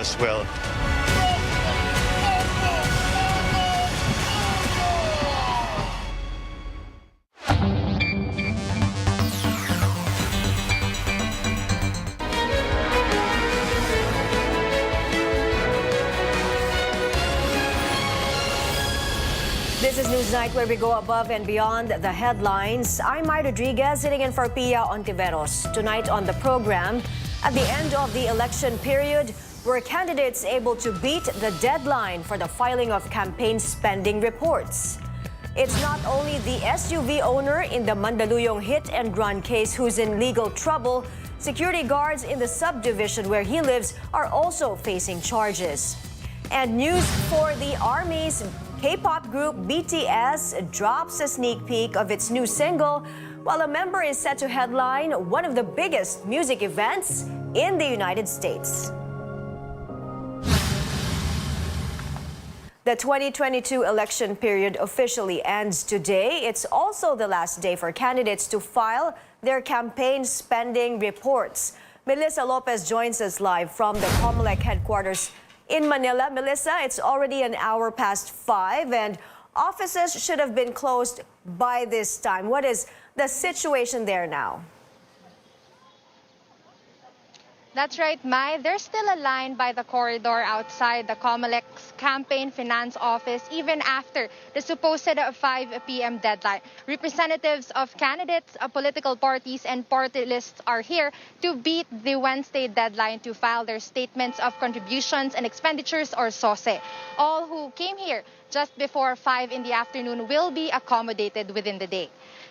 does well. This is Newsnight, where we go above and beyond the headlines. I'm Mai Rodriguez, sitting in for Pia Ontiveros. Tonight on the program, at the end of the election period, were candidates able to beat the deadline for the filing of campaign spending reports? It's not only the SUV owner in the Mandaluyong hit-and-run case who's in legal trouble. Security guards in the subdivision where he lives are also facing charges. And news for the Army's K-pop group BTS drops a sneak peek of its new single, while a member is set to headline one of the biggest music events in the United States. The 2022 election period officially ends today. It's also the last day for candidates to file their campaign spending reports. Melissa Lopez joins us live from the COMELEC headquarters in Manila. Melissa, it's already an hour past 5 and offices should have been closed by this time. What is the situation there now? That's right, Mai. There's still a line by the corridor outside the COMELEC's campaign finance office even after the supposed 5 p.m. deadline. Representatives of candidates, political parties, and party lists are here to beat the Wednesday deadline to file their statements of contributions and expenditures, or SOSE. All who came here just before 5 in the afternoon will be accommodated within the day.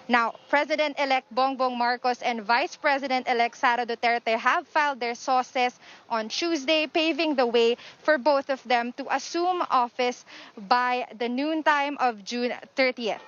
Now, President-elect Bongbong Marcos and Vice President-elect Sara Duterte have filed their SOSEs on Tuesday, paving the way for both of them to assume office by the noontime of June 30th.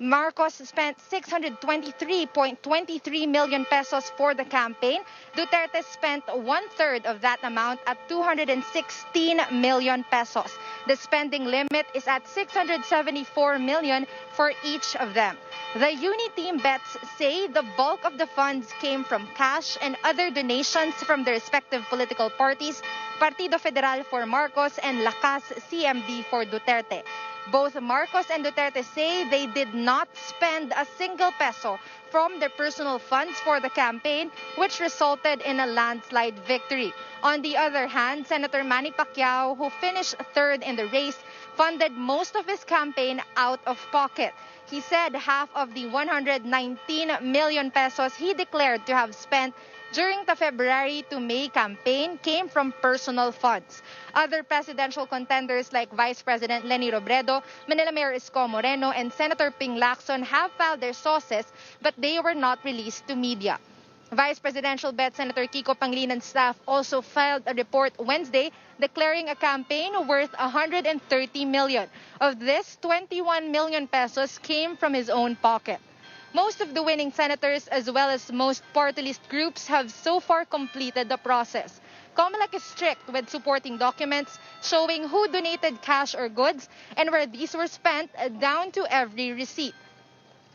Marcos spent 623.23 million pesos for the campaign. Duterte spent one-third of that amount at 216 million pesos. The spending limit is at 674 million for each of them. The Uniteam bets say the bulk of the funds came from cash and other donations from the respective political parties, Partido Federal for Marcos and Lakas CMD for Duterte. Both Marcos and Duterte say they did not spend a single peso from their personal funds for the campaign, which resulted in a landslide victory. On the other hand, Senator Manny Pacquiao, who finished third in the race, funded most of his campaign out of pocket. He said half of the 119 million pesos he declared to have spent during the February to May campaign came from personal funds. Other presidential contenders like Vice President Leni Robredo, Manila Mayor Isko Moreno, and Senator Ping Lacson have filed their SOSEs, but they were not released to media. Vice Presidential bet Senator Kiko Pangalinan's staff also filed a report Wednesday declaring a campaign worth 130 million. Of this, 21 million pesos came from his own pocket. Most of the winning senators, as well as most party list groups, have so far completed the process. COMELEC is strict with supporting documents showing who donated cash or goods and where these were spent, down to every receipt.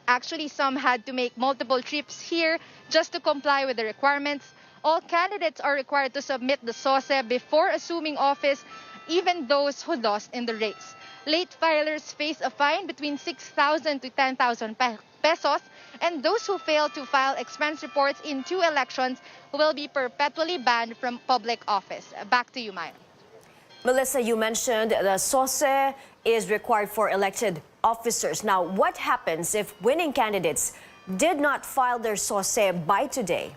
Actually, some had to make multiple trips here just to comply with the requirements. All candidates are required to submit the SOSE before assuming office, even those who lost in the race. Late filers face a fine between 6,000 to 10,000 pesos, and those who fail to file expense reports in 2 elections will be perpetually banned from public office. Back to you, Maya. Melissa, you mentioned the SOSE is required for elected officers. Now, what happens if winning candidates did not file their SOSE by today?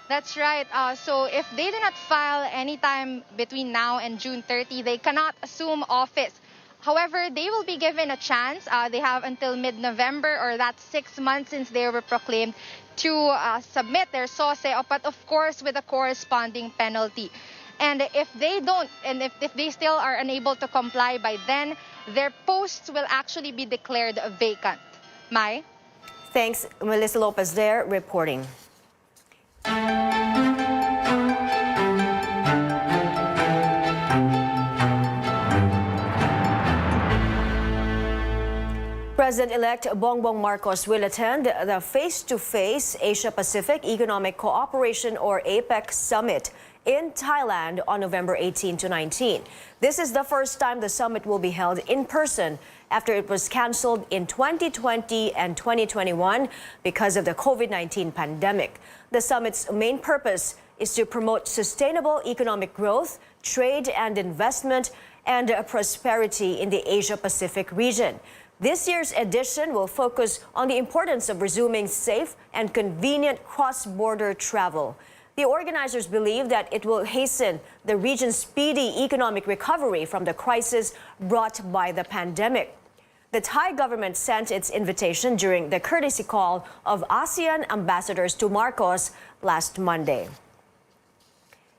That's right. So if they do not file anytime between now and June 30, they cannot assume office. However, they will be given a chance. They have until mid-November, or that's 6 months since they were proclaimed, to submit their SOSE, but of course with a corresponding penalty. And if they don't, and if they still are unable to comply by then, their posts will actually be declared vacant. Mai? Thanks, Melissa Lopez there reporting. President-elect Bongbong Marcos will attend the face-to-face Asia-Pacific Economic Cooperation or APEC Summit in Thailand on November 18 to 19. This is the first time the summit will be held in person after it was canceled in 2020 and 2021 because of the COVID-19 pandemic. The summit's main purpose is to promote sustainable economic growth, trade and investment, and prosperity in the Asia-Pacific region. This year's edition will focus on the importance of resuming safe and convenient cross-border travel. The organizers believe that it will hasten the region's speedy economic recovery from the crisis brought by the pandemic. The Thai government sent its invitation during the courtesy call of ASEAN ambassadors to Marcos last Monday.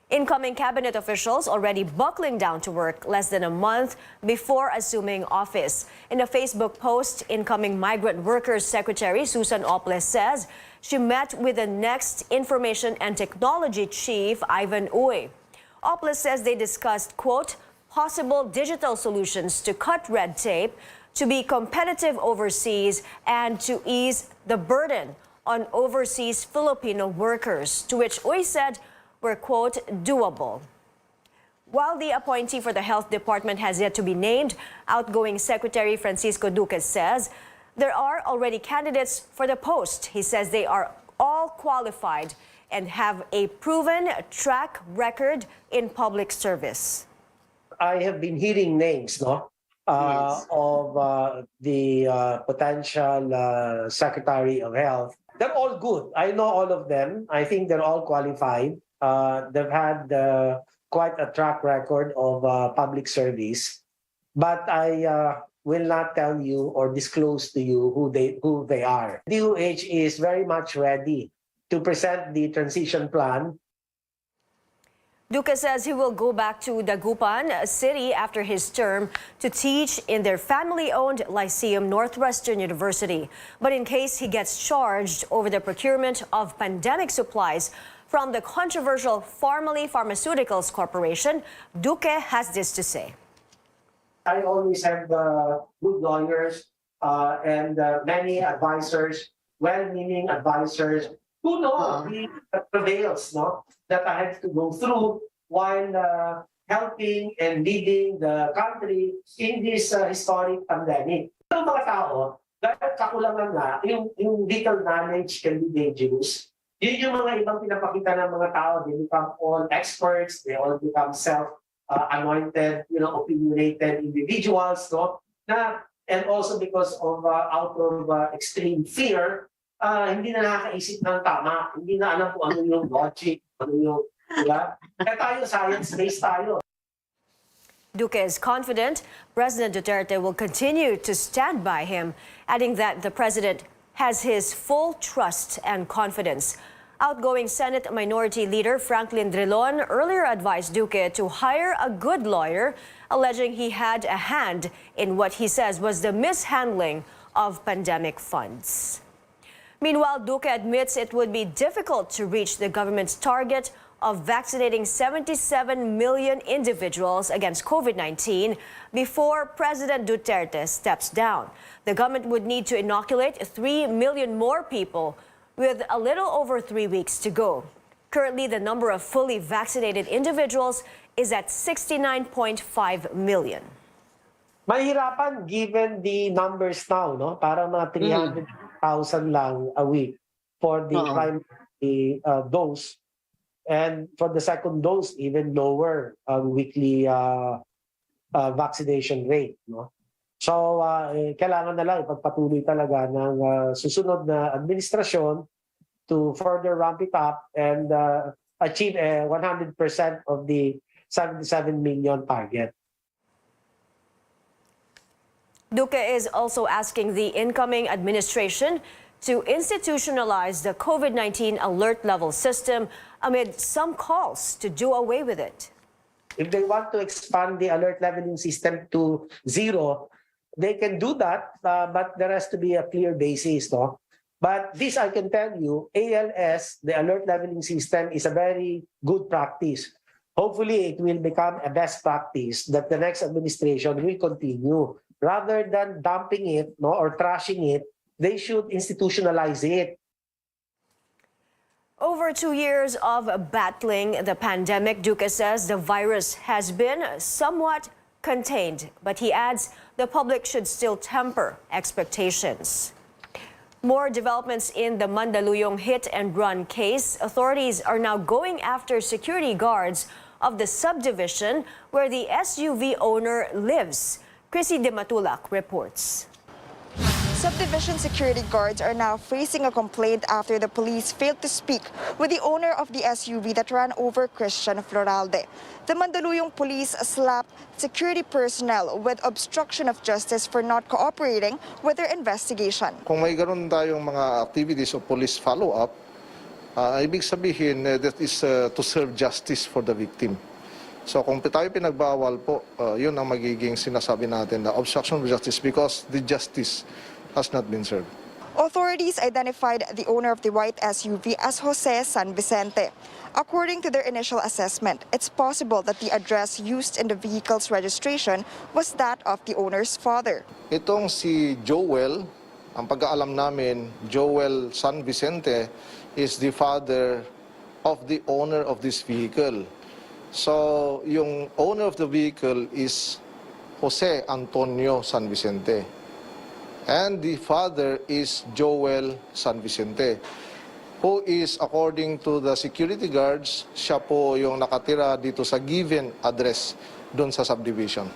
Incoming cabinet officials already buckling down to work less than a month before assuming office. In a Facebook post, incoming Migrant Workers Secretary Susan Oples says she met with the next Information and Technology Chief, Ivan Uy. Oples says they discussed, quote, possible digital solutions to cut red tape, to be competitive overseas, and to ease the burden on overseas Filipino workers, to which Uy said were, quote, doable. While the appointee for the Health Department has yet to be named, outgoing Secretary Francisco Duque says there are already candidates for the post. He says they are all qualified and have a proven track record in public service. I have been hearing names, no, of the potential Secretary of Health. They're all good. I know all of them. I think they're all qualified. They've had quite a track record of public service, but I will not tell you or disclose to you who they are. DOH is very much ready to present the transition plan. Duque says he will go back to Dagupan City after his term to teach in their family-owned Lyceum Northwestern University. But in case he gets charged over the procurement of pandemic supplies from the controversial Pharmally Pharmaceuticals Corporation, Duque has this to say. I always have good lawyers and many advisors, well-meaning advisors who know the travails, no, that I have to go through while helping and leading the country in this historic pandemic. Ang mga tao, dahil kakulangan nga, yung legal knowledge can be dangerous. Yun yung mga ibang pinapakita ng mga tao. They become all experts. They all become self-anointed, opinionated individuals. No? And also because of out of extreme fear, hindi na nakakaisip ng tama. Hindi na alam kung ano yung logic, ano yung, diba? Kaya tayo, science-based tayo. Duque is confident President Duterte will continue to stand by him, adding that the president has his full trust and confidence. Outgoing Senate Minority Leader Franklin Drilon earlier advised Duque to hire a good lawyer, alleging he had a hand in what he says was the mishandling of pandemic funds. Meanwhile, Duque admits it would be difficult to reach the government's target of vaccinating 77 million individuals against COVID-19 before President Duterte steps down. The government would need to inoculate 3 million more people with a little over 3 weeks to go. Currently, the number of fully vaccinated individuals is at 69.5 million. Mahirapan given the numbers now, no? Parang mga 300,000 lang a week for the primary dose. And for the second dose, even lower weekly vaccination rate. No? So, kailangan na lang ipagpatuloy talaga ng susunod na administrasyon to further ramp it up and achieve 100% of the 77 million target. Duque is also asking the incoming administration to institutionalize the COVID-19 alert level system amid some calls to do away with it. If they want to expand the alert leveling system to 0, they can do that, but there has to be a clear basis. No? But this I can tell you, ALS, the alert leveling system, is a very good practice. Hopefully, it will become a best practice that the next administration will continue. rather than dumping it, no, or trashing it, they should institutionalize it. Over 2 years of battling the pandemic, Duque says the virus has been somewhat contained, but he adds the public should still temper expectations. More developments in the Mandaluyong hit-and-run case. Authorities are now going after security guards of the subdivision where the SUV owner lives. Chrissy De Matulac reports. Subdivision security guards are now facing a complaint after the police failed to speak with the owner of the SUV that ran over Christian Floralde. The Mandaluyong police slapped security personnel with obstruction of justice for not cooperating with their investigation. Kung may ganoon tayong mga activities of police follow-up, ibig sabihin that is to serve justice for the victim. So kung tayo pinagbawal po, yun ang magiging sinasabi natin na obstruction of justice because the justice has not been served. Authorities identified the owner of the white SUV as Jose San Vicente. According to their initial assessment, it's possible that the address used in the vehicle's registration was that of the owner's father. Itong si Joel, ang pagkaalam namin, Joel San Vicente is the father of the owner of this vehicle. So, yung owner of the vehicle is Jose Antonio San Vicente. And the father is Joel San Vicente, who is, according to the security guards, siya po yung nakatira dito sa given address doon sa subdivision.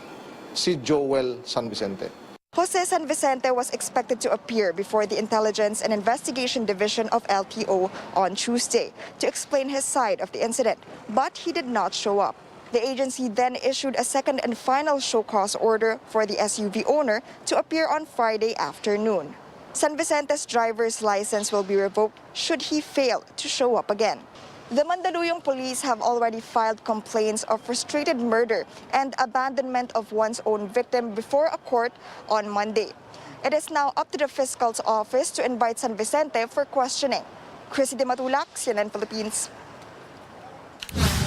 Si Joel San Vicente. Jose San Vicente was expected to appear before the Intelligence and Investigation Division of LTO on Tuesday to explain his side of the incident, but he did not show up. The agency then issued a second and final show cause order for the SUV owner to appear on Friday afternoon. San Vicente's driver's license will be revoked should he fail to show up again. The Mandaluyong police have already filed complaints of frustrated murder and abandonment of one's own victim before a court on Monday. It is now up to the fiscal's office to invite San Vicente for questioning. Chrissy De Matulac, CNN Philippines.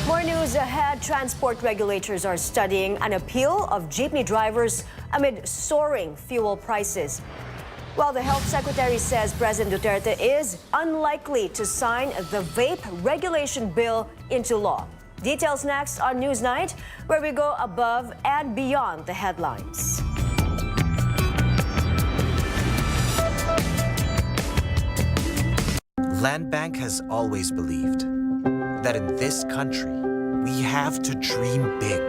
More news ahead. Transport regulators are studying an appeal of jeepney drivers amid soaring fuel prices. While the Health Secretary says President Duterte is unlikely to sign the vape regulation bill into law. Details next on Newsnight, where we go above and beyond the headlines. Land Bank has always believed that in this country, we have to dream big.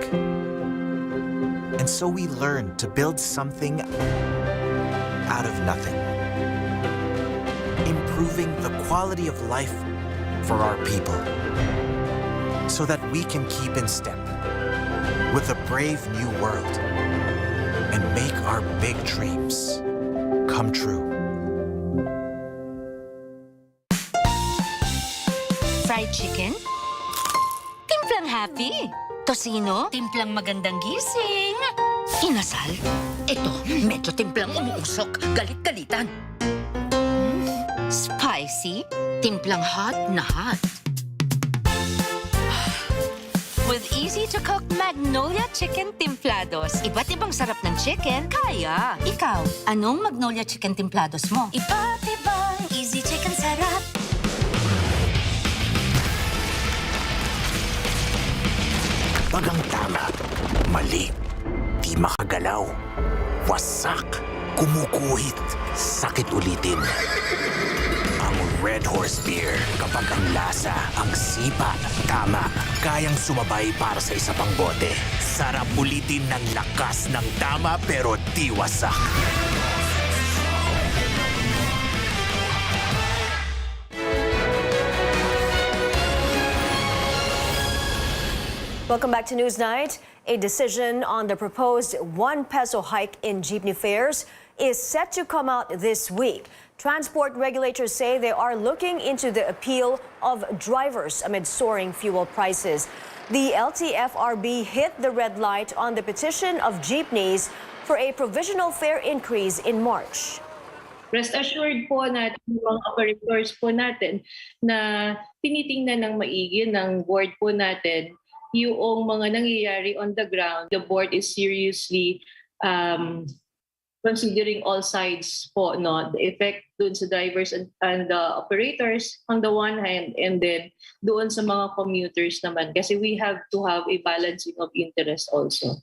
And so we learned to build something out of nothing, improving the quality of life for our people so that we can keep in step with a brave new world and make our big dreams come true. Fried chicken? Timplang happy. Tocino? Timplang magandang gising. Inasal? Ito, medyo timplang umuusok. Galit-galitan. Spicy? Timplang hot na hot. With easy-to-cook Magnolia Chicken Timplados. Iba't ibang sarap ng chicken, kaya. Ikaw, anong Magnolia Chicken Timplados mo? Iba't ibang easy chicken sarap. Pag ang tama, mali, di makagalaw, wasak, kumukuhit, sakit ulitin. Ang Red Horse Beer, kapag ang lasa, ang sipa, tama, kayang sumabay para sa isa pang bote. Sarap ulitin ng lakas ng tama pero di wasak. Welcome back to Newsnight. A decision on the proposed 1 peso hike in jeepney fares is set to come out this week. Transport regulators say they are looking into the appeal of drivers amid soaring fuel prices. The LTFRB hit the red light on the petition of jeepneys for a provisional fare increase in March. Rest assured po natin yung mga operators po natin na tinitingnan ng maigi ng board po natin yung mga nangyayari on the ground. The board is seriously considering all sides po, no, the effect dun sa drivers and the operators on the one hand, and then doon sa mga commuters naman, kasi we have to have a balancing of interest also.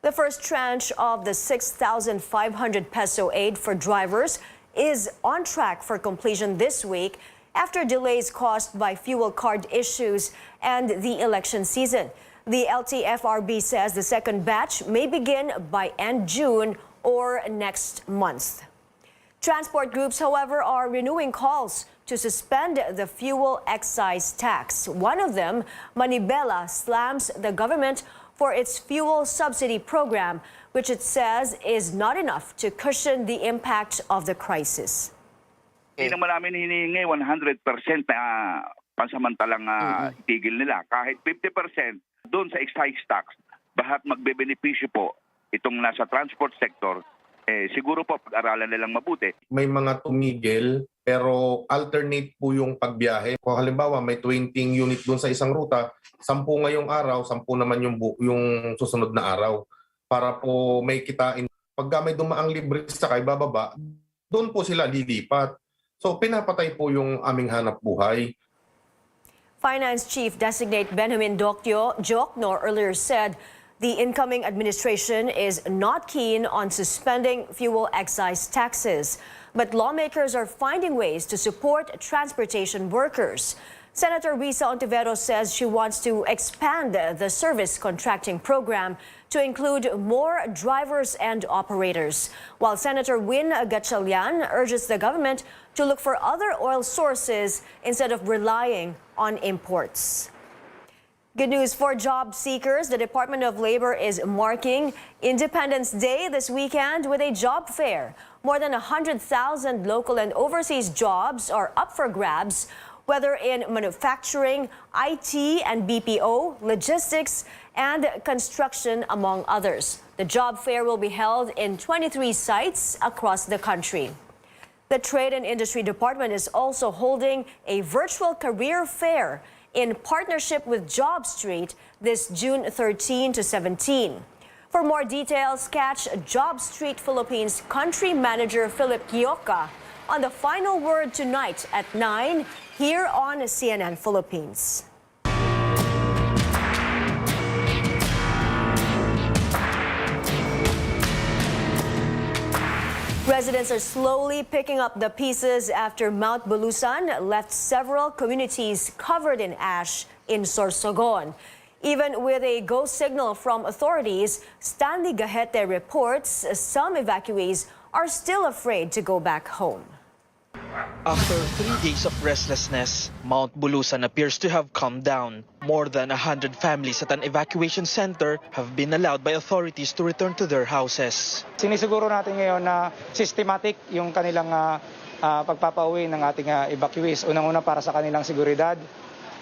The first tranche of the 6,500 peso aid for drivers is on track for completion this week after delays caused by fuel card issues and the election season. The LTFRB says the second batch may begin by end June or next month. Transport groups, however, are renewing calls to suspend the fuel excise tax. One of them, Manibela, slams the government for its fuel subsidy program, which it says is not enough to cushion the impact of the crisis. Hindi naman namin hinihingi 100% na pansamantalang itigil nila. Kahit 50% doon sa excise tax, bahat magbebenepisyo po itong nasa transport sector, siguro po pag-aralan nilang mabuti. May mga tumigil pero alternate po yung pagbiyahe. Kung halimbawa may 20 unit doon sa isang ruta, 10 ngayong araw, 10 naman yung susunod na araw para po may kitain. Pagka may dumaang libre sakay bababa, doon po sila lilipat. So pinapatay po yung aming hanap buhay. Finance Chief Designate Benjamin Jokno earlier said the incoming administration is not keen on suspending fuel excise taxes, but lawmakers are finding ways to support transportation workers. Senator Risa Ontiveros says she wants to expand the service contracting program to include more drivers and operators, while Senator Win Gatchalian urges the government to look for other oil sources instead of relying on imports. Good news for job seekers. The Department of Labor is marking Independence Day this weekend with a job fair. More than 100,000 local and overseas jobs are up for grabs, whether in manufacturing, IT and BPO, logistics, and construction, among others. The job fair will be held in 23 sites across the country. The Trade and Industry Department is also holding a virtual career fair in partnership with JobStreet this June 13 to 17. For more details, catch JobStreet Philippines Country Manager Philip Quioca on The Final Word tonight at 9 here on CNN Philippines. Residents are slowly picking up the pieces after Mount Bulusan left several communities covered in ash in Sorsogon. Even with a go signal from authorities, Stanley Gahete reports some evacuees are still afraid to go back home. After 3 days of restlessness, Mount Bulusan appears to have calmed down. More than 100 families at an evacuation center have been allowed by authorities to return to their houses. Sinisiguro natin ngayon na systematic yung kanilang pagpapauwi ng ating evacuees. Unang-una para sa kanilang seguridad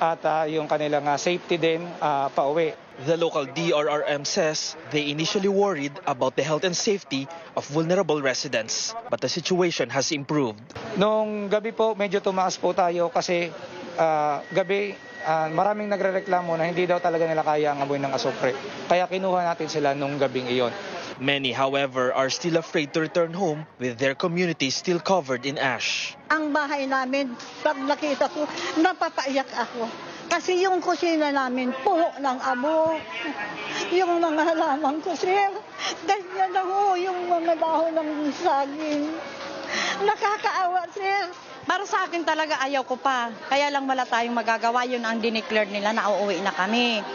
at yung kanilang safety din pauwi. The local DRRM says they initially worried about the health and safety of vulnerable residents, but the situation has improved. Nung gabi po, medyo tumaas po tayo kasi gabi maraming nagrereklamo na hindi daw talaga nila kaya ang amoy ng asupre. Kaya kinuha natin sila nung gabing iyon. Many, however, are still afraid to return home with their communities still covered in ash. Ang bahay namin, pag nakita ko, napapaiyak ako. Kasi yung kusina namin, puno ng abo. Yung mga halaman ko, sir, ganyan na ho, yung mga dahon ng saging. Nakakaawa, sir. Para sa akin talaga ayaw ko pa. Kaya lang wala tayong magagawa. Yun ang dineclare nila na uuwi na kami.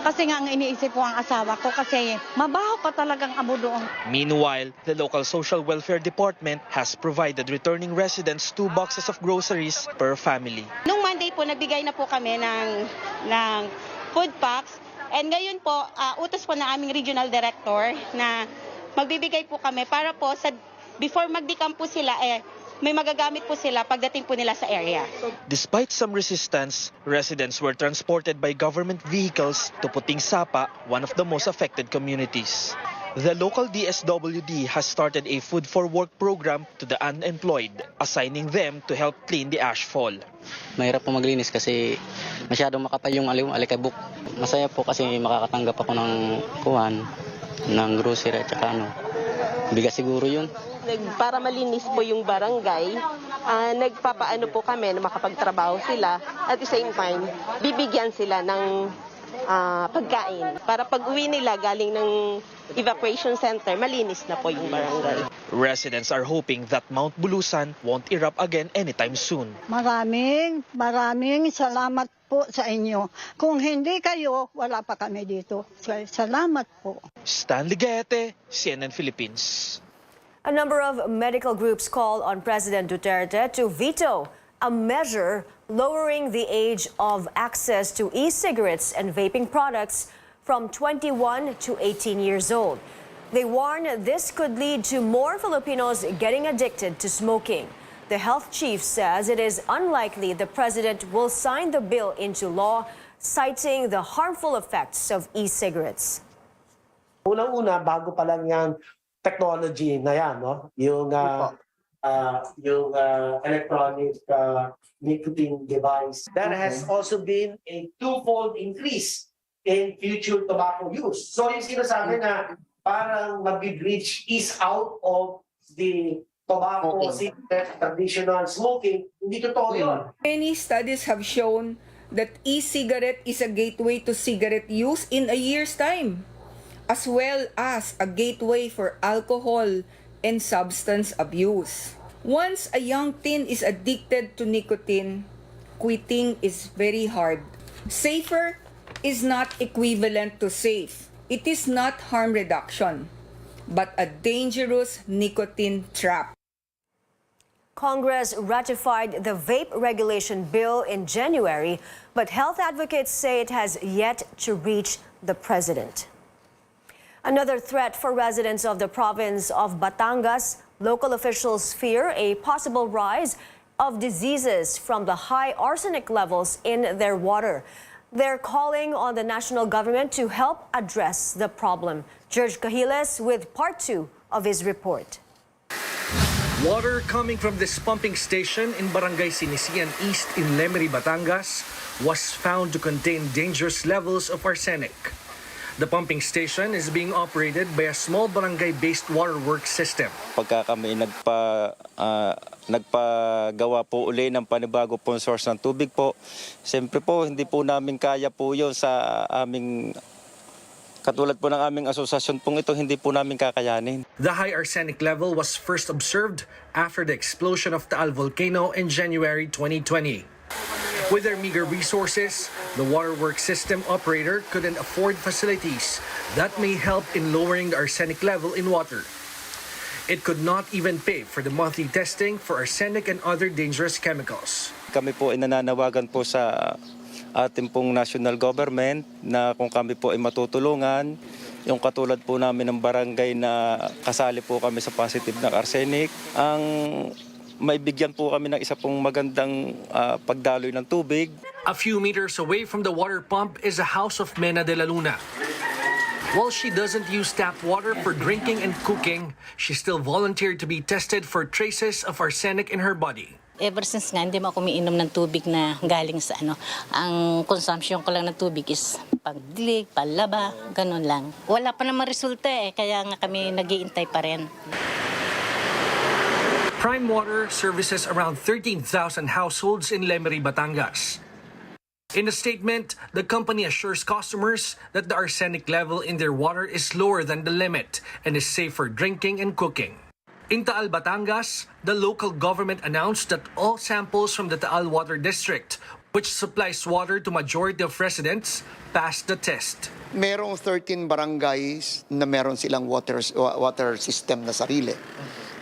Kasi nga ang iniisip ko ang asawa ko kasi mabaho pa talagang abo doon. Meanwhile, the local social welfare department has provided returning residents 2 boxes of groceries per family. Nung Monday po, nagbigay na po kami ng food packs. And ngayon po, utos po na aming regional director na magbibigay po kami para po before mag-decamp po sila, may magagamit po sila pagdating po nila sa area. Despite some resistance, residents were transported by government vehicles to Puting Sapa, one of the most affected communities. The local DSWD has started a food for work program to the unemployed, assigning them to help clean the ashfall. Mahirap po maglinis kasi masyadong makapal yung alikabok. Masaya po kasi makakatanggap ako ng kuwan, ng grocery at saka Bigas siguro yun. Para malinis po yung barangay, nagpapaano po kami na makapagtrabaho sila. At the same time, bibigyan sila ng pagkain. Para pag uwi nila galing ng evacuation center, malinis na po yung barangay. Residents are hoping that Mount Bulusan won't erupt again anytime soon. Maraming salamat po sa inyo. Kung hindi kayo, wala pa kami dito. Salamat po. Stanley Gaete, CNN Philippines. A number of medical groups call on President Duterte to veto a measure lowering the age of access to e-cigarettes and vaping products from 21 to 18 years old. They warn this could lead to more Filipinos getting addicted to smoking. The health chief says it is unlikely the president will sign the bill into law, citing the harmful effects of e-cigarettes. Unang-una, bago pa lang yung technology na yan, no? Yung electronic nicotine device. There has also been a twofold increase in future tobacco use. So yung sinasabi na parang mag-reach is out of the tobacco, cigarette, traditional smoking, hindi totoo yun. Many studies have shown that e-cigarette is a gateway to cigarette use in a year's time, as well as a gateway for alcohol and substance abuse. Once a young teen is addicted to nicotine, quitting is very hard. Safer is not equivalent to safe. It is not harm reduction, but a dangerous nicotine trap. Congress ratified the vape regulation bill in January, but health advocates say it has yet to reach the president. Another threat for residents of the province of Batangas, local officials fear a possible rise of diseases from the high arsenic levels in their water. They're calling on the national government to help address the problem. George Cahiles with part 2 of his report. Water coming from this pumping station in Barangay Sinisian East in Lemery, Batangas was found to contain dangerous levels of arsenic. The pumping station is being operated by a small barangay-based waterworks system. Pagka kami nagpagawa po uli ng panibago pong source ng tubig po, siyempre po hindi po namin kaya po yun sa aming, katulad po ng aming asosasyon pong ito, hindi po namin kakayanin. The high arsenic level was first observed after the explosion of Taal volcano in January 2020. With their meager resources, the waterworks system operator couldn't afford facilities that may help in lowering the arsenic level in water. It could not even pay for the monthly testing for arsenic and other dangerous chemicals. Kami po ay nananawagan po sa ating pong national government na kung kami po ay matutulungan, yung katulad po namin ng barangay na kasali po kami sa positive ng arsenic, ang maibigyan po kami ng isa pong magandang pagdaloy ng tubig. A few meters away from the water pump is a house of Mena de la Luna. While she doesn't use tap water for drinking and cooking, she still volunteered to be tested for traces of arsenic in her body. Ever since nga, hindi ako umiinom ng tubig na galing sa ang consumption ko lang ng tubig is pagdilig, palaba, ganun lang. Wala pa namang resulta kaya nga kami nag-iintay pa rin. Prime Water services around 13,000 households in Lemery, Batangas. In a statement, the company assures customers that the arsenic level in their water is lower than the limit and is safe for drinking and cooking. In Taal, Batangas, the local government announced that all samples from the Taal Water District, which supplies water to majority of residents, passed the test. Merong 13 barangays na meron silang water system na sarili.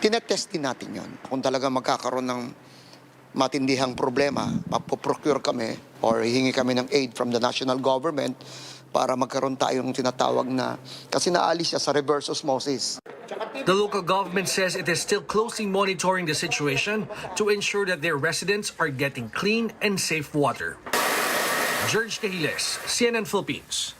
Tinetest din natin yun. Kung talaga magkakaroon ng matindihang problema, mapoprocure kami or hihingi kami ng aid from the national government para magkaroon tayong tinatawag na, kasi naalis siya sa reverse osmosis. The local government says it is still closely monitoring the situation to ensure that their residents are getting clean and safe water. George Cahiles, CNN Philippines.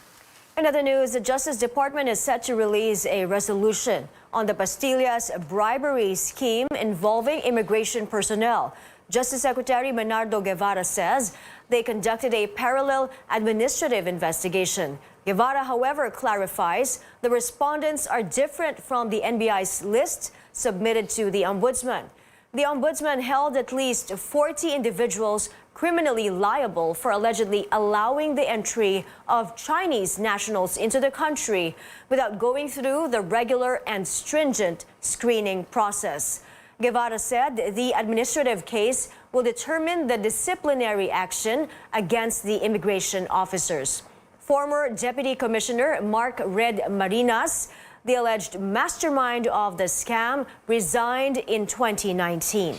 In other news, the Justice Department is set to release a resolution on the Pastillas bribery scheme involving immigration personnel. Justice Secretary Bernardo Guevara says they conducted a parallel administrative investigation. Guevara, however, clarifies the respondents are different from the NBI's list submitted to the Ombudsman. The Ombudsman held at least 40 individuals criminally liable for allegedly allowing the entry of Chinese nationals into the country without going through the regular and stringent screening process. Guevara said the administrative case will determine the disciplinary action against the immigration officers. Former Deputy Commissioner Mark Red Marinas, the alleged mastermind of the scam, resigned in 2019.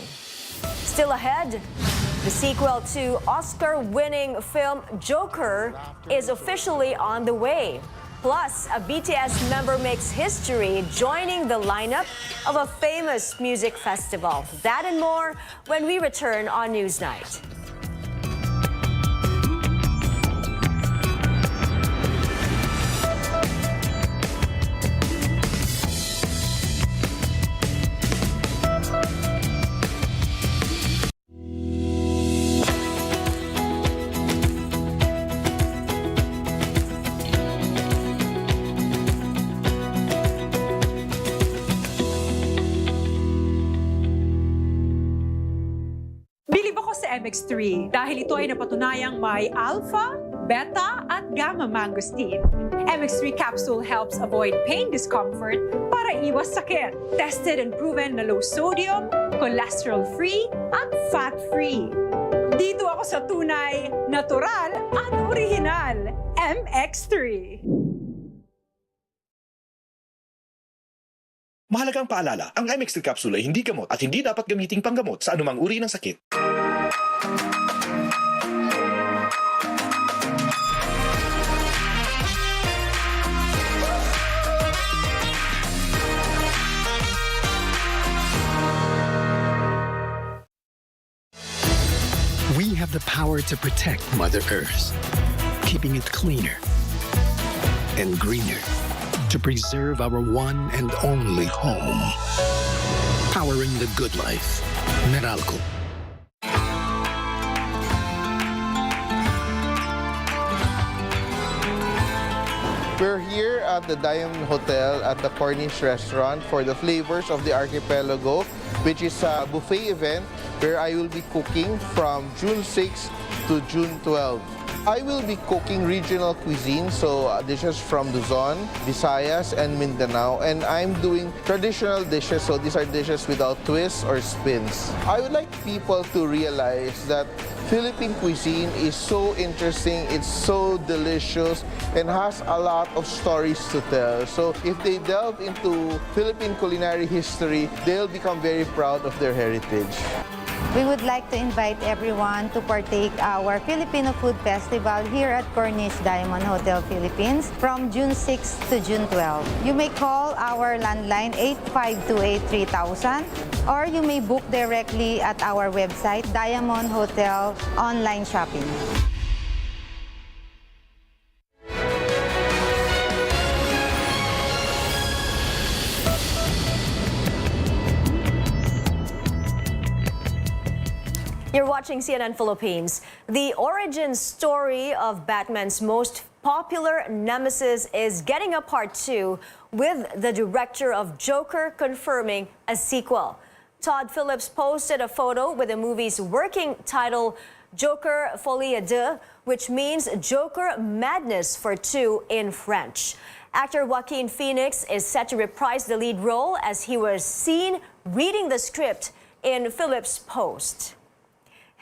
Still ahead, the sequel to Oscar-winning film Joker is officially on the way. Plus, a BTS member makes history joining the lineup of a famous music festival. That and more when we return on Newsnight. Bilib ako sa MX3 dahil ito ay napatunayang may alpha, beta at gamma mangosteen. MX3 capsule helps avoid pain discomfort para iwas sakit. Tested and proven na low sodium, cholesterol-free at fat-free. Dito ako sa tunay, natural at original. MX3. Mahalagang paalala, ang MX3 capsule ay hindi gamot at hindi dapat gamiting panggamot sa anumang uri ng sakit. We have the power to protect Mother Earth, keeping it cleaner and greener, to preserve our one and only home. Powering the good life. Meralco. We're here at the Diamond Hotel at the Cornish Restaurant for the Flavors of the Archipelago, which is a buffet event where I will be cooking from June 6 to June 12. I will be cooking regional cuisine, so dishes from Luzon, Visayas, and Mindanao. And I'm doing traditional dishes, so these are dishes without twists or spins. I would like people to realize that Philippine cuisine is so interesting, it's so delicious, and has a lot of stories to tell. So if they delve into Philippine culinary history, they'll become very proud of their heritage. We would like to invite everyone to partake our Filipino Food Festival here at Cornish Diamond Hotel Philippines from June 6 to June 12. You may call our landline 8528-3000 or you may book directly at our website, Diamond Hotel Online Shopping. You're watching CNN Philippines. The origin story of Batman's most popular nemesis is getting a part 2, with the director of Joker confirming a sequel. Todd Phillips posted a photo with the movie's working title, Joker Folie à Deux, which means Joker Madness for 2 in French. Actor Joaquin Phoenix is set to reprise the lead role as he was seen reading the script in Phillips' post.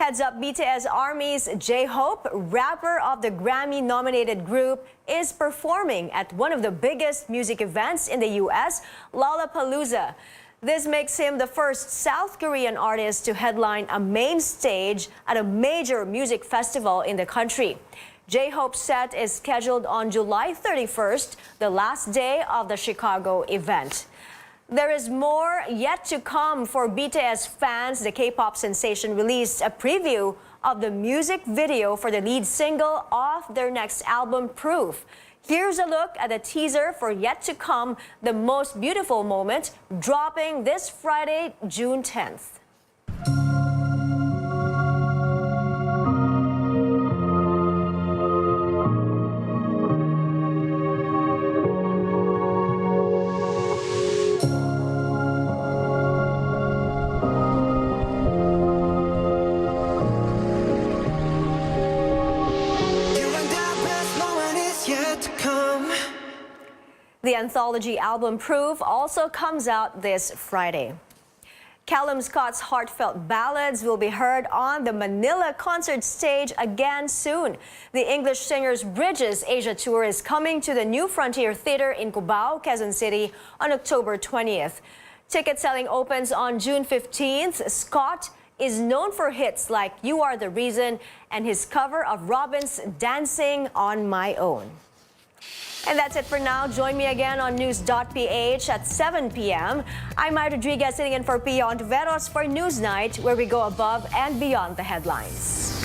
Heads up, BTS Army's J-Hope, rapper of the Grammy-nominated group, is performing at one of the biggest music events in the U.S., Lollapalooza. This makes him the first South Korean artist to headline a main stage at a major music festival in the country. J-Hope's set is scheduled on July 31st, the last day of the Chicago event. There is more yet to come for BTS fans. The K-pop sensation released a preview of the music video for the lead single off their next album, Proof. Here's a look at the teaser for yet to come, The Most Beautiful Moment, dropping this Friday, June 10th. to come. The anthology album Proof also comes out this Friday. Callum Scott's heartfelt ballads will be heard on the Manila concert stage again soon. The English singer's Bridges Asia Tour is coming to the New Frontier Theater in Cubao, Quezon City on October 20th. Ticket selling opens on June 15th. Scott is known for hits like You Are the Reason and his cover of Robin's Dancing on My Own. And that's it for now. Join me again on News.ph at 7 p.m. I'm Maya Rodriguez sitting in for Pia Ontiveros for Newsnight, where we go above and beyond the headlines.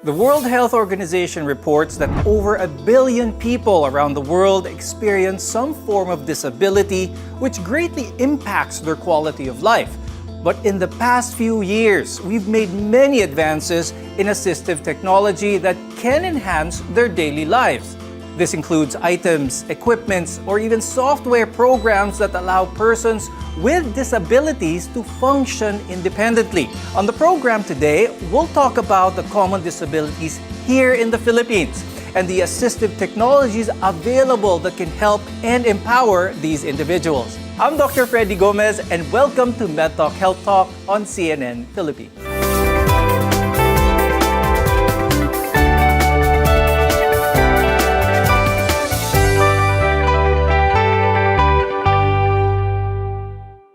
The World Health Organization reports that over 1 billion people around the world experience some form of disability, which greatly impacts their quality of life. But in the past few years, we've made many advances in assistive technology that can enhance their daily lives. This includes items, equipments, or even software programs that allow persons with disabilities to function independently. On the program today, we'll talk about the common disabilities here in the Philippines and the assistive technologies available that can help and empower these individuals. I'm Dr. Freddy Gomez, and welcome to MedTalk Health Talk on CNN Philippines.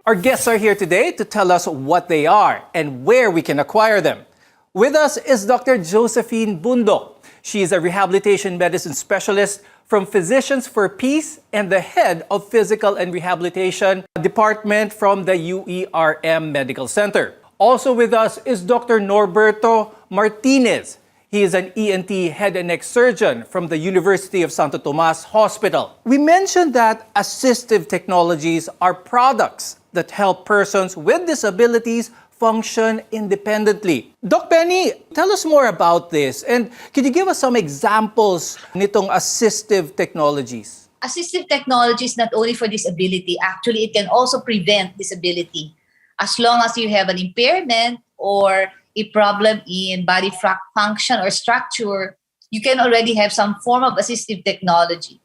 Our guests are here today to tell us what they are and where we can acquire them. With us is Dr. Josephine Bundok. She is a rehabilitation medicine specialist from Physicians for Peace and the head of Physical and Rehabilitation Department from the UERM Medical Center. Also with us is Dr. Norberto Martinez. He is an ENT head and neck surgeon from the University of Santo Tomas Hospital. We mentioned that assistive technologies are products that help persons with disabilities function independently. Doc Benny, tell us more about this, and could you give us some examples nitong assistive technologies? Assistive technology is not only for disability, actually it can also prevent disability. As long as you have an impairment or a problem in body function or structure, you can already have some form of assistive technology.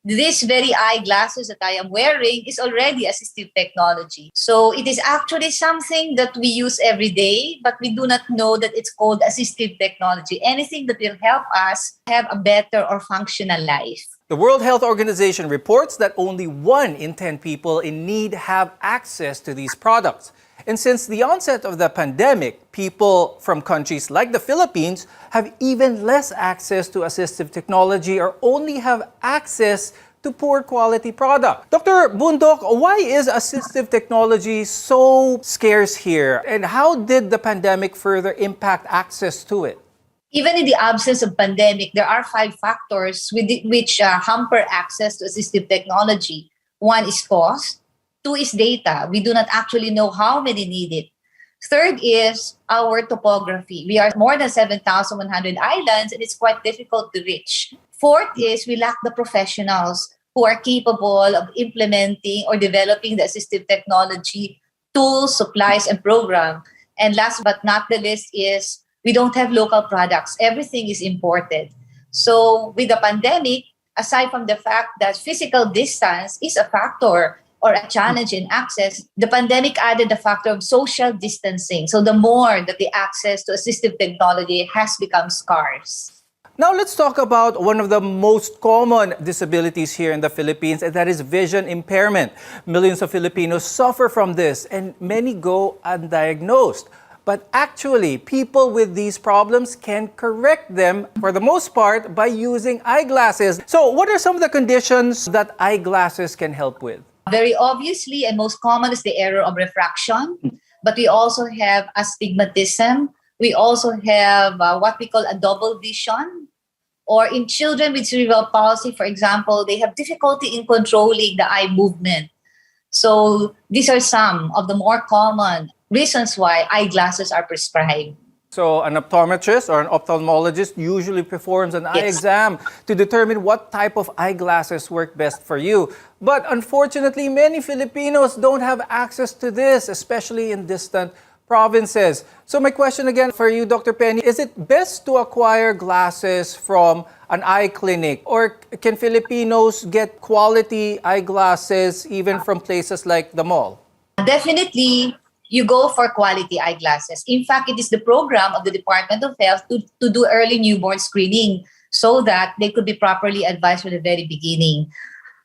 This very eyeglasses that I am wearing is already assistive technology. So it is actually something that we use every day, but we do not know that it's called assistive technology. Anything that will help us have a better or functional life. The World Health Organization reports that only 1 in 10 people in need have access to these products. And since the onset of the pandemic, people from countries like the Philippines have even less access to assistive technology or only have access to poor quality product. Dr. Bundok, why is assistive technology so scarce here? And how did the pandemic further impact access to it? Even in the absence of pandemic, there are 5 factors which hamper access to assistive technology. 1 is cost. 2 is data. We do not actually know how many need it. 3rd is our topography. We are more than 7,100 islands and it's quite difficult to reach. 4th is we lack the professionals who are capable of implementing or developing the assistive technology, tools, supplies, and program. And last but not the least is we don't have local products. Everything is imported. So with the pandemic, aside from the fact that physical distance is a factor or a challenge in access, the pandemic added the factor of social distancing. So the more that the access to assistive technology has become scarce. Now let's talk about one of the most common disabilities here in the Philippines, and that is vision impairment. Millions of Filipinos suffer from this and many go undiagnosed. But actually, people with these problems can correct them for the most part by using eyeglasses. So what are some of the conditions that eyeglasses can help with? Very obviously and most common is the error of refraction, but we also have astigmatism. We also have what we call a double vision. Or in children with cerebral palsy, for example, they have difficulty in controlling the eye movement. So these are some of the more common reasons why eyeglasses are prescribed. So an optometrist or an ophthalmologist usually performs an eye exam to determine what type of eyeglasses work best for you. But unfortunately, many Filipinos don't have access to this, especially in distant provinces. So my question again for you, Dr. Penny, is it best to acquire glasses from an eye clinic, or can Filipinos get quality eyeglasses even from places like the mall? Definitely, you go for quality eyeglasses. In fact, it is the program of the Department of Health to do early newborn screening so that they could be properly advised from the very beginning.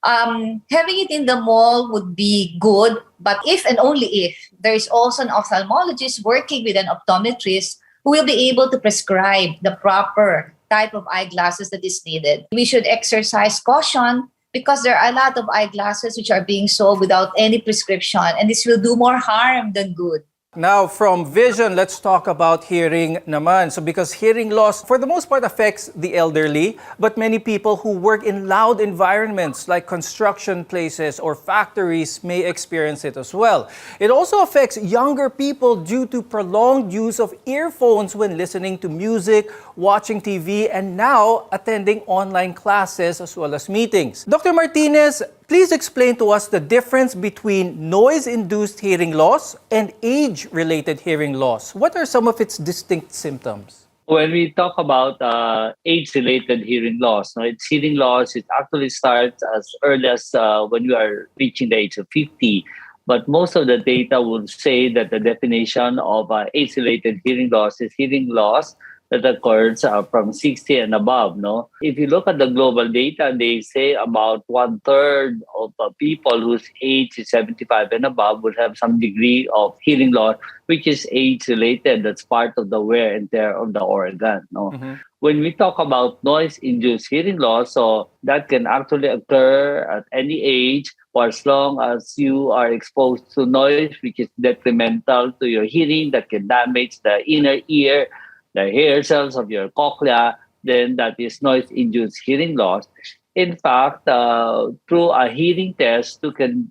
Having it in the mall would be good, but if and only if there is also an ophthalmologist working with an optometrist who will be able to prescribe the proper type of eyeglasses that is needed. We should exercise caution because there are a lot of eyeglasses which are being sold without any prescription, and this will do more harm than good. Now, from vision, let's talk about hearing naman. So because hearing loss, for the most part, affects the elderly, but many people who work in loud environments like construction places or factories may experience it as well. It also affects younger people due to prolonged use of earphones when listening to music, watching TV, and now attending online classes as well as meetings. Dr. Martinez, please explain to us the difference between noise-induced hearing loss and age-related hearing loss. What are some of its distinct symptoms? When we talk about age-related hearing loss, it's hearing loss, it actually starts as early as when you are reaching the age of 50. But most of the data would say that the definition of age-related hearing loss is hearing loss that occurs from 60 and above. No, if you look at the global data, they say about 1/3 of people whose age is 75 and above would have some degree of hearing loss, which is age-related. That's part of the wear and tear of the organ. No, when we talk about noise-induced hearing loss, so that can actually occur at any age, for as long as you are exposed to noise, which is detrimental to your hearing, that can damage the inner ear, the hair cells of your cochlea, then that is noise-induced hearing loss. In fact, through a hearing test, you can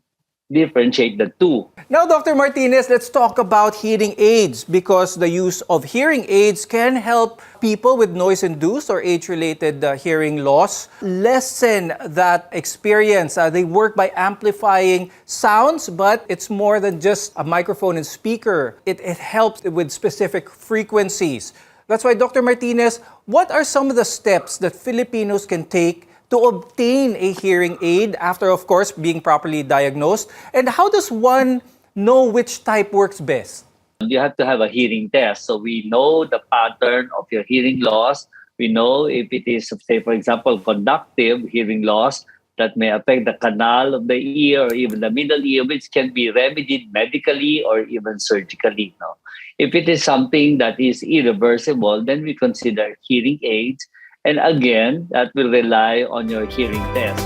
differentiate the two. Now, Dr. Martinez, let's talk about hearing aids, because the use of hearing aids can help people with noise-induced or age-related hearing loss lessen that experience. They work by amplifying sounds, but it's more than just a microphone and speaker. It helps with specific frequencies. That's why, Dr. Martinez, what are some of the steps that Filipinos can take to obtain a hearing aid after, of course, being properly diagnosed? And how does one know which type works best? You have to have a hearing test. So we know the pattern of your hearing loss. We know if it is, say, for example, conductive hearing loss that may affect the canal of the ear or even the middle ear, which can be remedied medically or even surgically. No? If it is something that is irreversible, then we consider hearing aids. And again, that will rely on your hearing test.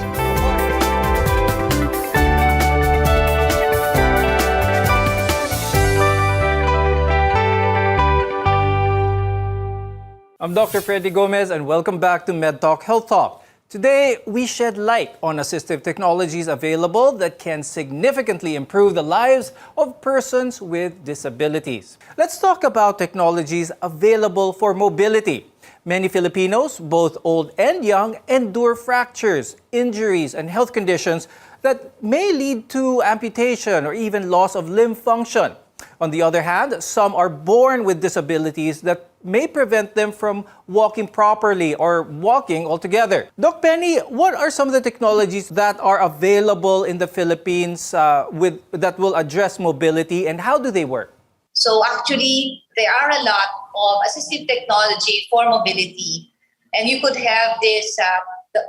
I'm Dr. Freddy Gomez, and welcome back to MedTalk Health Talk. Today, we shed light on assistive technologies available that can significantly improve the lives of persons with disabilities. Let's talk about technologies available for mobility. Many Filipinos, both old and young, endure fractures, injuries, and health conditions that may lead to amputation or even loss of limb function. On the other hand, some are born with disabilities that may prevent them from walking properly or walking altogether. Doc Penny, what are some of the technologies that are available in the Philippines that will address mobility, and how do they work? So actually, there are a lot of assistive technology for mobility. And you could have this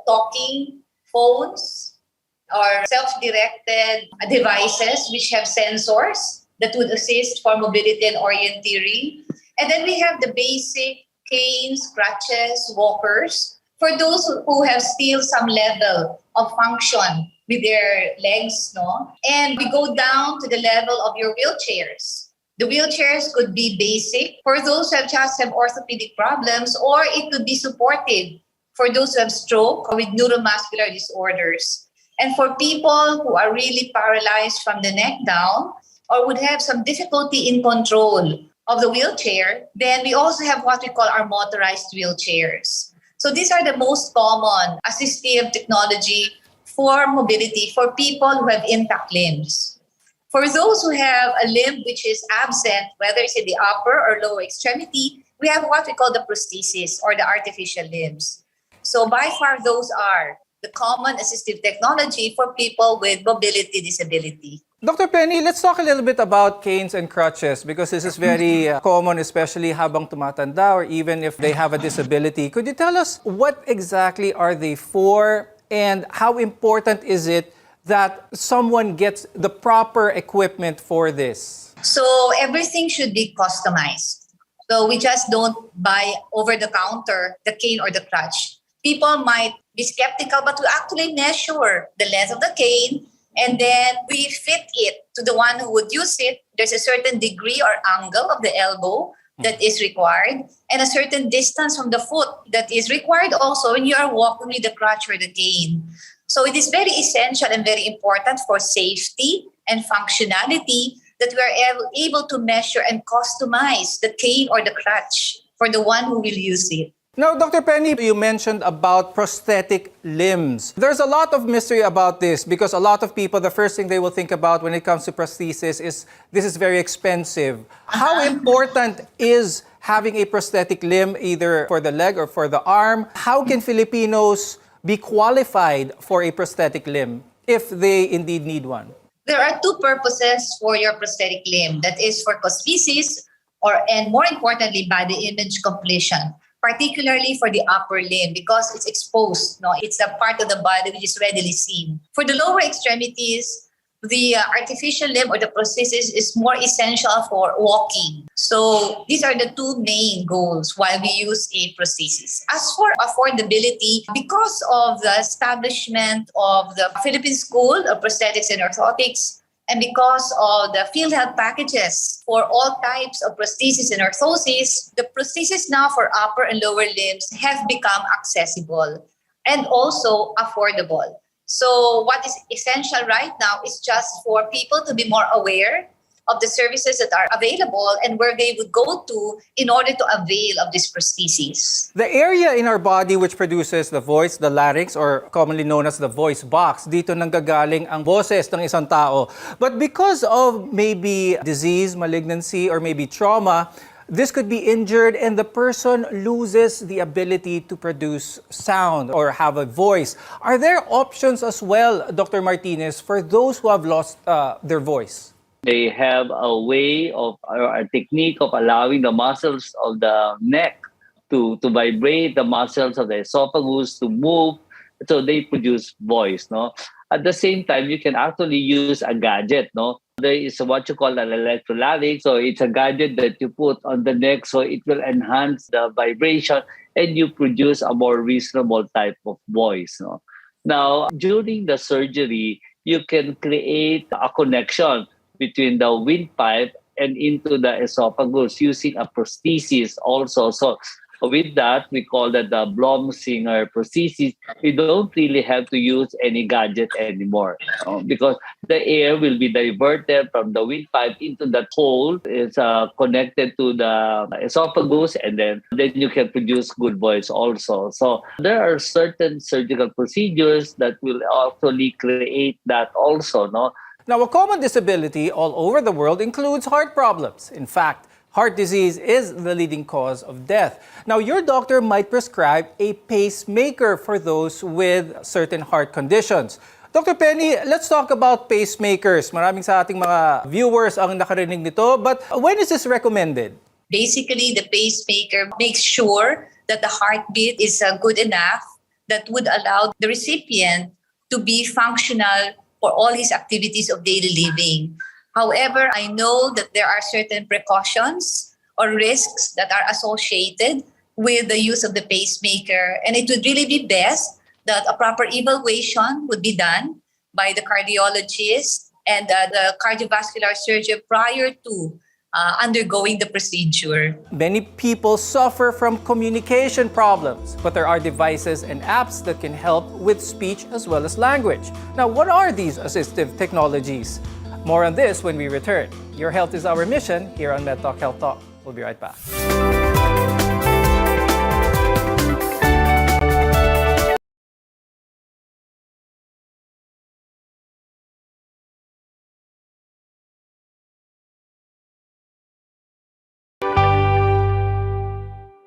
talking phones or self-directed devices which have sensors that would assist for mobility and orienteering. And then we have the basic canes, crutches, walkers for those who have still some level of function with their legs, no? And we go down to the level of your wheelchairs. The wheelchairs could be basic for those who just have orthopedic problems, or it could be supportive for those who have stroke or with neuromuscular disorders. And for people who are really paralyzed from the neck down or would have some difficulty in control of the wheelchair, then we also have what we call our motorized wheelchairs. So these are the most common assistive technology for mobility for people who have intact limbs. For those who have a limb which is absent, whether it's in the upper or lower extremity, we have what we call the prosthesis or the artificial limbs. So by far, those are the common assistive technology for people with mobility disability. Dr. Penny, let's talk a little bit about canes and crutches because this is very common, especially habang tumatanda or even if they have a disability. Could you tell us what exactly are they for and how important is it that someone gets the proper equipment for this? So everything should be customized. So we just don't buy over the counter the cane or the crutch. People might be skeptical, but we actually measure the length of the cane and then we fit it to the one who would use it. There's a certain degree or angle of the elbow that is required and a certain distance from the foot that is required also when you are walking with the crutch or the cane. So it is very essential and very important for safety and functionality that we are able to measure and customize the cane or the crutch for the one who will use it. Now, Dr. Penny, you mentioned about prosthetic limbs. There's a lot of mystery about this because a lot of people, the first thing they will think about when it comes to prosthesis is this is very expensive. How important is having a prosthetic limb either for the leg or for the arm? How can Filipinos be qualified for a prosthetic limb if they indeed need one? There are two purposes for your prosthetic limb. That is for cosmesis and more importantly, body image completion, particularly for the upper limb because it's exposed. No, it's a part of the body which is readily seen. For the lower extremities, the artificial limb or the prosthesis is more essential for walking. So these are the two main goals while we use a prosthesis. As for affordability, because of the establishment of the Philippine School of Prosthetics and Orthotics, and because of the PhilHealth packages for all types of prosthesis and orthosis, the prosthesis now for upper and lower limbs have become accessible and also affordable. So what is essential right now is just for people to be more aware of the services that are available and where they would go to in order to avail of this prosthesis. The area in our body which produces the voice, the larynx, or commonly known as the voice box, dito nanggagaling ang boses ng isang tao. But because of maybe disease, malignancy, or maybe trauma, this could be injured and the person loses the ability to produce sound or have a voice. Are there options as well, Dr. Martinez, for those who have lost their voice? They have a way of, or a technique of allowing the muscles of the neck to vibrate, the muscles of the esophagus to move, so they produce voice. No, at the same time, you can actually use a gadget. No, there is what you call an electrolytic. So it's a gadget that you put on the neck, so it will enhance the vibration, and you produce a more reasonable type of voice. No, now during the surgery, you can create a connection between the windpipe and into the esophagus using a prosthesis also. So with that, we call that the Blom-Singer prosthesis. You don't really have to use any gadget anymore because the air will be diverted from the windpipe into that hole. It's connected to the esophagus, and then you can produce good voice also. So there are certain surgical procedures that will actually create that also. No. Now, a common disability all over the world includes heart problems. In fact, heart disease is the leading cause of death. Now, your doctor might prescribe a pacemaker for those with certain heart conditions. Dr. Penny, let's talk about pacemakers. Maraming sa ating mga viewers ang nakarinig nito, but when is this recommended? Basically, the pacemaker makes sure that the heartbeat is good enough that would allow the recipient to be functional for all his activities of daily living. However, I know that there are certain precautions or risks that are associated with the use of the pacemaker, and it would really be best that a proper evaluation would be done by the cardiologist and the cardiovascular surgeon prior to undergoing the procedure. Many people suffer from communication problems, but there are devices and apps that can help with speech as well as language. Now, what are these assistive technologies? More on this when we return. Your health is our mission here on MedTalk Health Talk. We'll be right back.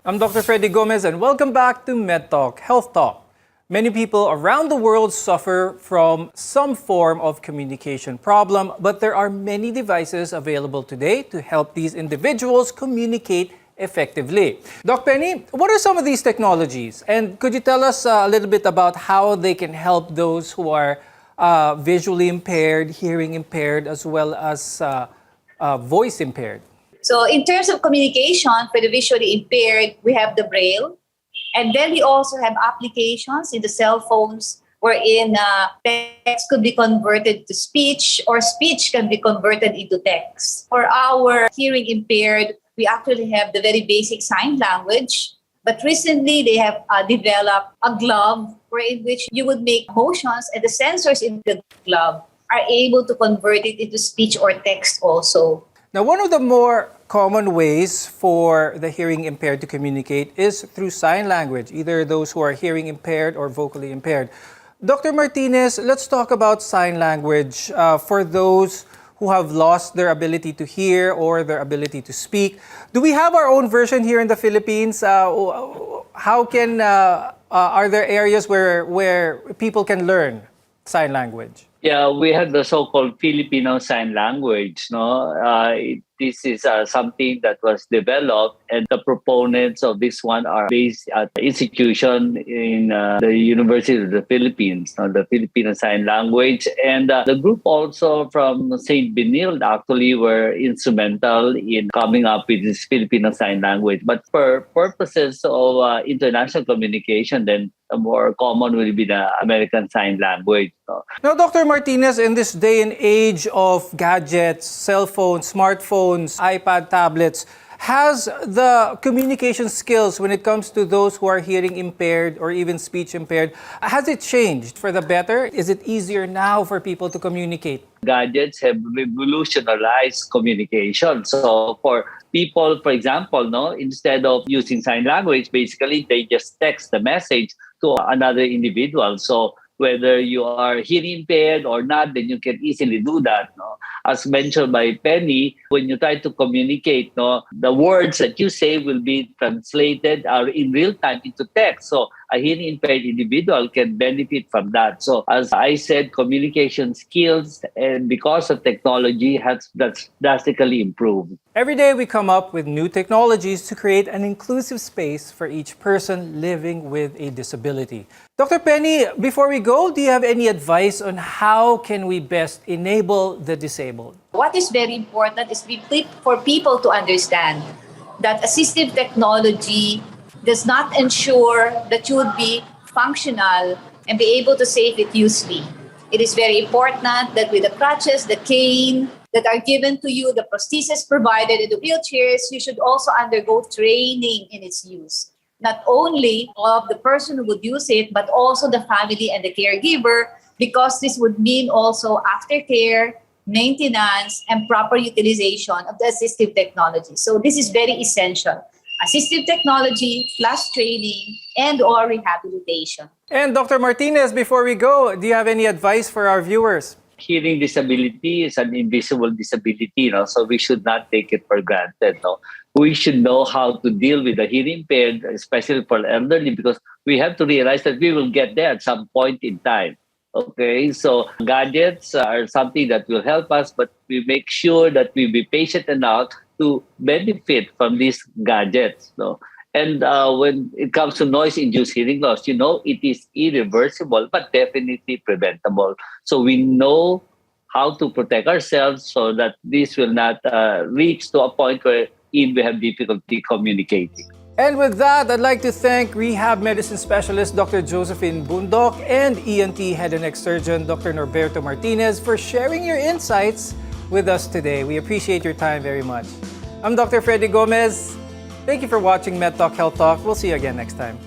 I'm Dr. Freddy Gomez and welcome back to MedTalk Health Talk. Many people around the world suffer from some form of communication problem, but there are many devices available today to help these individuals communicate effectively. Doc Penny, what are some of these technologies? And could you tell us a little bit about how they can help those who are visually impaired, hearing impaired, as well as voice impaired? So in terms of communication for the visually impaired, we have the Braille. And then we also have applications in the cell phones wherein text could be converted to speech or speech can be converted into text. For our hearing impaired, we actually have the very basic sign language. But recently, they have developed a glove in which you would make motions and the sensors in the glove are able to convert it into speech or text also. Now, one of the more common ways for the hearing impaired to communicate is through sign language, either those who are hearing impaired or vocally impaired. Dr. Martinez, let's talk about sign language for those who have lost their ability to hear or their ability to speak. Do we have our own version here in the Philippines? How can, are there areas where people can learn sign language? Yeah, we have the so-called Filipino Sign Language. No, this is something that was developed, and the proponents of this one are based at the institution in the University of the Philippines, the Filipino Sign Language. And the group also from St. Benilde actually were instrumental in coming up with this Filipino Sign Language. But for purposes of international communication, then the more common will be the American Sign Language. Now, Dr. Martinez, in this day and age of gadgets, cell phones, smartphones, iPad, tablets, has the communication skills when it comes to those who are hearing impaired or even speech impaired, has it changed for the better? Is it easier now for people to communicate? Gadgets have revolutionized communication. So for people, for example, instead of using sign language, basically they just text the message to another individual. So whether you are hearing impaired or not, then you can easily do that. As mentioned by Penny, when you try to communicate, the words that you say will be translated in real time into text. So a hearing impaired individual can benefit from that. So as I said, communication skills, and because of technology, has drastically improved. Every day we come up with new technologies to create an inclusive space for each person living with a disability. Dr. Penny, before we go, do you have any advice on how can we best enable the disabled? What is very important is for people to understand that assistive technology does not ensure that you would be functional and be able to save it usefully. It is very important that with the crutches, the cane that are given to you, the prosthesis provided, and the wheelchairs, you should also undergo training in its use. Not only of the person who would use it, but also the family and the caregiver, because this would mean also aftercare, maintenance, and proper utilization of the assistive technology. So this is very essential. Assistive technology, plus training, and or rehabilitation. And Dr. Martinez, before we go, do you have any advice for our viewers? Hearing disability is an invisible disability, so we should not take it for granted. We should know how to deal with the hearing impaired, especially for elderly, because we have to realize that we will get there at some point in time. Okay, so gadgets are something that will help us, but we make sure that we be patient enough to benefit from these gadgets. And when it comes to noise-induced hearing loss, it is irreversible, but definitely preventable. So we know how to protect ourselves so that this will not reach to a point where we have difficulty communicating. And with that, I'd like to thank rehab medicine specialist Dr. Josephine Bundok and ENT head and neck surgeon Dr. Norberto Martinez for sharing your insights with us today. We appreciate your time very much. I'm Dr. Freddy Gomez. Thank you for watching MedTalk Health Talk. We'll see you again next time.